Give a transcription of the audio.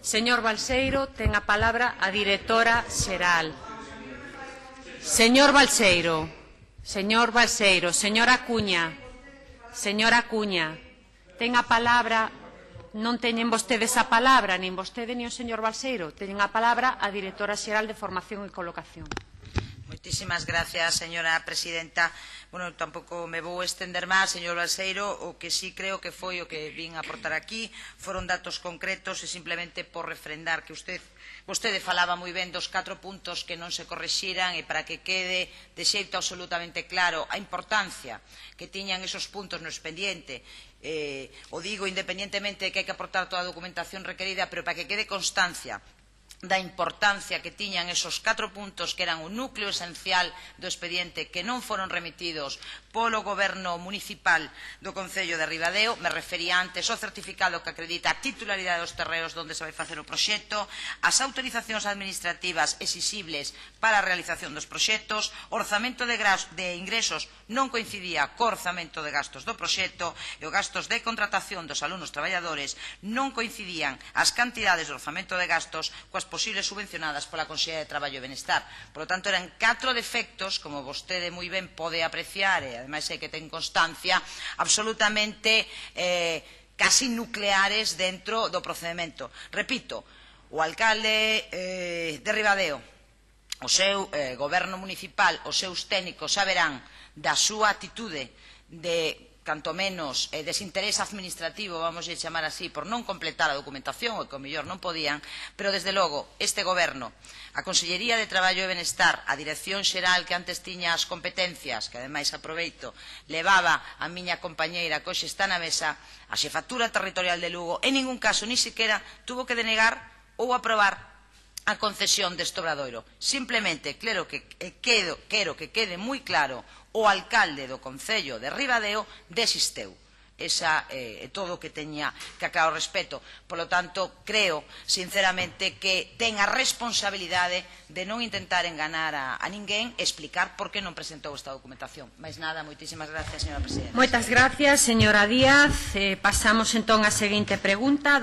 Señor Balseiro, ten a palabra a directora xeral. Señor Balseiro, señora Cuña, ten a palabra. Non teñen vostedes a palabra, nin vostede nin o señor Balseiro. Teñen a palabra a directora xeral de Formación e Colocación. Moitísimas gracias, señora presidenta. Bueno, tampouco me vou estender máis, señor Balseiro. O que sí creo que foi o que vin a aportar aquí foron datos concretos e simplemente por refrendar que vostede falaba moi ben dos 4 puntos que non se correxiran e para que quede de xeito absolutamente claro a importancia que tiñan esos puntos no expediente. O digo independentemente de que hai que aportar toda a documentación requerida, pero para que quede constancia da importancia que tiñan esos 4 puntos que eran o núcleo esencial do expediente que non foron remitidos polo Goberno municipal do Concello de Ribadeo. Me refería antes ao certificado que acredita a titularidade dos terreos onde se vai facer o proxecto, as autorizacións administrativas exixibles para a realización dos proxectos, o orzamento de ingresos non coincidía co orzamento de gastos do proxecto e os gastos de contratación dos alumnos traballadores non coincidían as cantidades do orzamento de gastos coas posibles subvencionadas pola Consellería de Traballo e Benestar. Por lo tanto, eran 4 defectos, como vostede moi ben pode apreciar, e ademais é que ten constancia, absolutamente casi nucleares dentro do procedimento. Repito, o alcalde de Ribadeo, o seu goberno municipal, os seus técnicos saberán da súa atitude de canto menos desinterés administrativo, vamos a chamar así, por non completar a documentación, o que o mellor non podían, pero desde logo este Goberno, a Consellería de Traballo e Benestar, a Dirección Xeral que antes tiña as competencias, que ademais aproveito, levaba a miña compañeira que hoxe está na mesa, a Xefatura Territorial de Lugo, en ningún caso, ni siquiera, tuvo que denegar ou aprobar a concesión deste obradoiro. Simplemente, quero que quede moi claro, o alcalde do Concello de Ribadeo desisteu. Esa é todo o que teña que aclarar ao respecto. Por lo tanto, creo, sinceramente, que ten a responsabilidade de non intentar enganar a ninguén e explicar por que non presentou esta documentación. Mais nada, moitísimas gracias, señora presidenta. Moitas gracias, señora Díaz. Pasamos entón á seguinte pregunta.